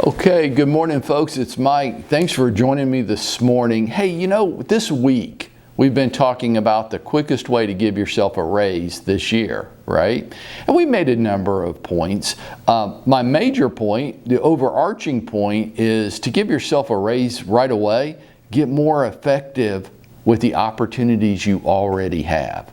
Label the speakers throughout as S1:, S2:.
S1: Okay, good morning folks, it's Mike. Thanks for joining me this morning. Hey, this week we've been talking about the quickest way to give yourself a raise this year, right? And we made a number of points. My major point, the overarching point, is to give yourself a raise right away, get more effective with the opportunities you already have.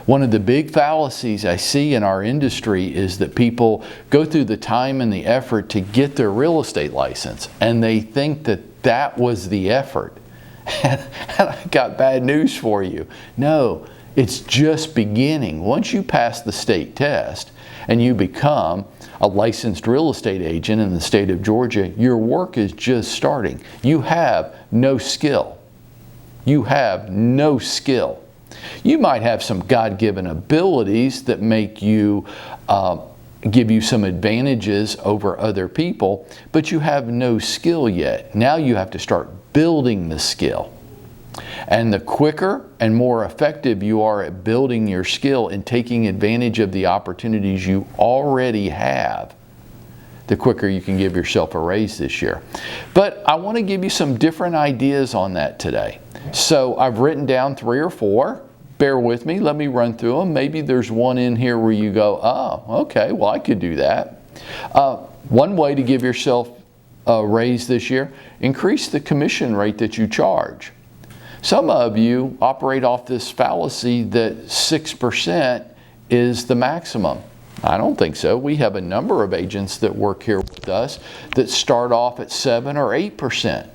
S1: One of the big fallacies I see in our industry is that people go through the time and the effort to get their real estate license, and they think that that was the effort. And I got bad news for you. No, it's just beginning. Once you pass the state test and you become a licensed real estate agent in the state of Georgia, your work is just starting. You have no skill. You have no skill. You might have some God-given abilities that make you, give you some advantages over other people, but you have no skill yet. Now you have to start building the skill. And the quicker and more effective you are at building your skill and taking advantage of the opportunities you already have, the quicker you can give yourself a raise this year. But I want to give you some different ideas on that today. So I've written down 3 or 4. Bear with me, let me run through them. Maybe there's one in here where you go, oh, okay, well I could do that. One way to give yourself a raise this year, increase the commission rate that you charge. Some of you operate off this fallacy that 6% is the maximum. I don't think so. We have a number of agents that work here with us that start off at 7 or 8%.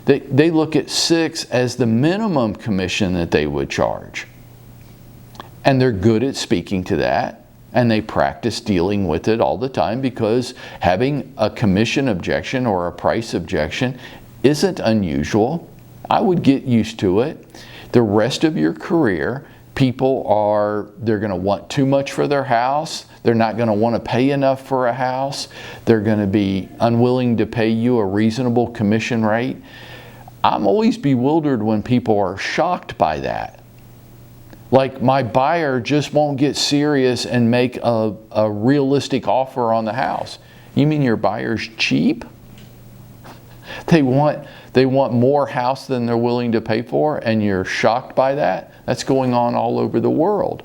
S1: They look at 6 as the minimum commission that they would charge. And they're good at speaking to that, and they practice dealing with it all the time, because having a commission objection or a price objection isn't unusual. I would get used to it. The rest of your career, they're going to want too much for their house. They're not going to want to pay enough for a house. They're going to be unwilling to pay you a reasonable commission rate. I'm always bewildered when people are shocked by that. Like, my buyer just won't get serious and make a realistic offer on the house. You mean your buyer's cheap? They want more house than they're willing to pay for, and you're shocked by that? That's going on all over the world.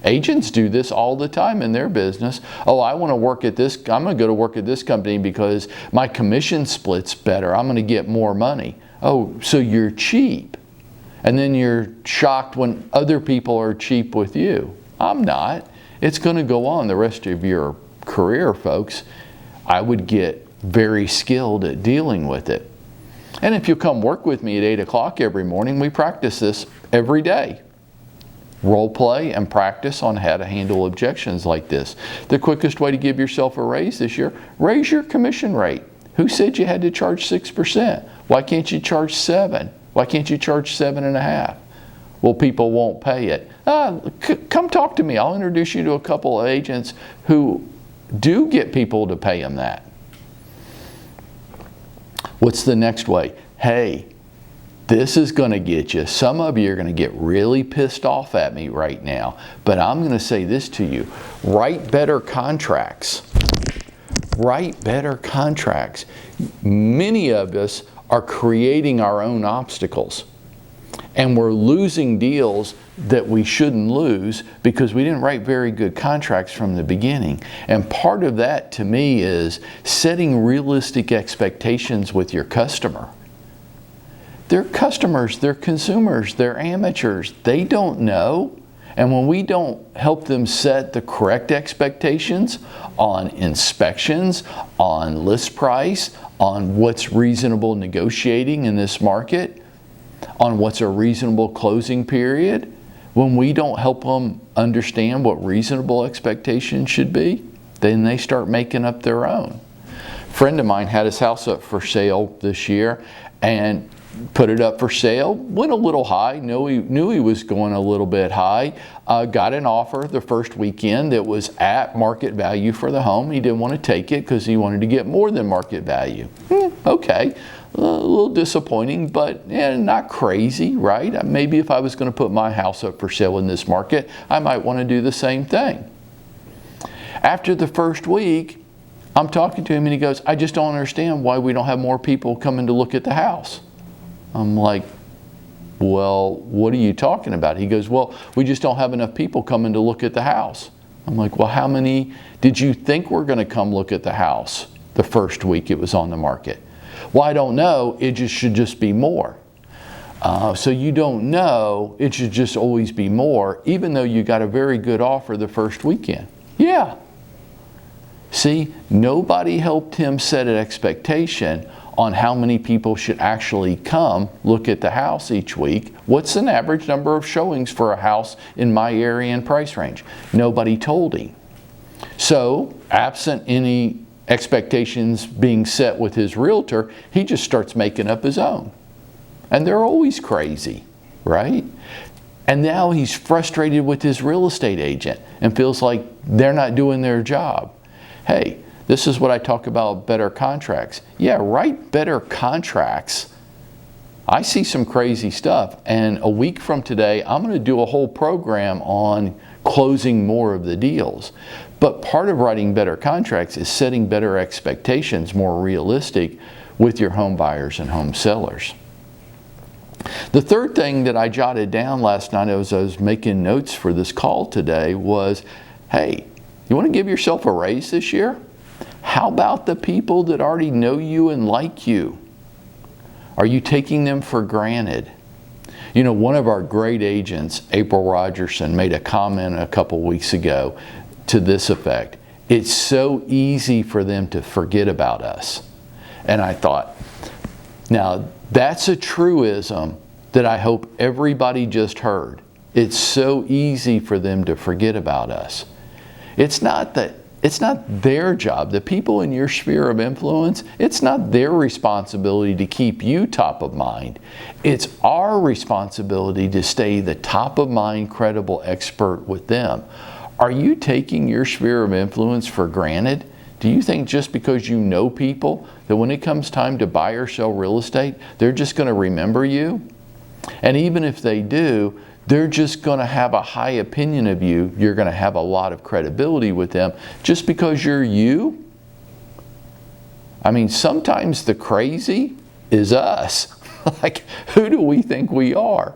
S1: Agents do this all the time in their business. Oh, I'm going to go to work at this company because my commission split's better. I'm going to get more money. Oh, so you're cheap. And then you're shocked when other people are cheap with you. I'm not. It's going to go on the rest of your career, folks. I would get very skilled at dealing with it. And if you come work with me at 8 o'clock every morning, we practice this every day. Role play and practice on how to handle objections like this. The quickest way to give yourself a raise this year, raise your commission rate. Who said you had to charge 6%? Why can't you charge 7? Why can't you charge 7.5? Well, people won't pay it. Come talk to me. I'll introduce you to a couple of agents who do get people to pay them that. What's the next way? Hey, this is going to get you. Some of you are going to get really pissed off at me right now, but I'm going to say this to you. Write better contracts. Write better contracts. Many of us are creating our own obstacles, and we're losing deals that we shouldn't lose because we didn't write very good contracts from the beginning. And part of that, to me, is setting realistic expectations with your customer. They're customers, they're consumers, they're amateurs. They don't know. And when we don't help them set the correct expectations on inspections, on list price, on what's reasonable negotiating in this market, on what's a reasonable closing period, when we don't help them understand what reasonable expectations should be, then they start making up their own. A friend of mine had his house up for sale this year and put it up for sale, went a little high, knew he was going a little bit high, got an offer the first weekend that was at market value for the home. He didn't want to take it because he wanted to get more than market value. Okay, a little disappointing, but not crazy, right? Maybe if I was going to put my house up for sale in this market, I might want to do the same thing. After the first week, I'm talking to him and he goes, I just don't understand why we don't have more people coming to look at the house. I'm like, well, what are you talking about? He goes, well, we just don't have enough people coming to look at the house. I'm like, well, how many did you think were going to come look at the house the first week it was on the market? Well, I don't know. It should just be more. So you don't know. It should just always be more, even though you got a very good offer the first weekend. Yeah. See, nobody helped him set an expectation on how many people should actually come look at the house each week. What's an average number of showings for a house in my area and price range? Nobody told him. So, absent any expectations being set with his realtor, he just starts making up his own. And they're always crazy, right? And now he's frustrated with his real estate agent and feels like they're not doing their job. Hey, this is what I talk about, better contracts. Yeah, write better contracts. I see some crazy stuff, and a week from today, I'm going to do a whole program on closing more of the deals. But part of writing better contracts is setting better expectations, more realistic, with your home buyers and home sellers. The third thing that I jotted down last night as I was making notes for this call today was, hey, you want to give yourself a raise this year? How about the people that already know you and like you? Are you taking them for granted? You know, one of our great agents, April Rogerson, made a comment a couple weeks ago to this effect. It's so easy for them to forget about us. And I thought, now that's a truism that I hope everybody just heard. It's so easy for them to forget about us. It's not their job. The people in your sphere of influence, it's not their responsibility to keep you top of mind. It's our responsibility to stay the top of mind, credible expert with them. Are you taking your sphere of influence for granted? Do you think just because you know people that when it comes time to buy or sell real estate, they're just going to remember you? And even if they do, they're just going to have a high opinion of you. You're going to have a lot of credibility with them just because you're you? I mean, sometimes the crazy is us. Like, who do we think we are?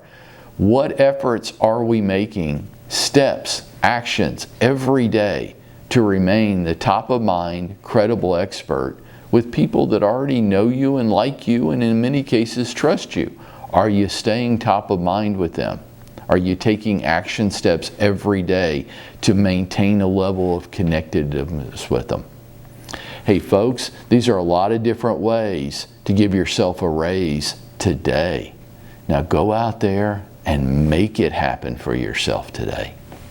S1: What efforts are we making? Steps, actions every day to remain the top of mind, credible expert with people that already know you and like you and in many cases trust you. Are you staying top of mind with them? Are you taking action steps every day to maintain a level of connectedness with them? Hey folks, these are a lot of different ways to give yourself a raise today. Now go out there and make it happen for yourself today.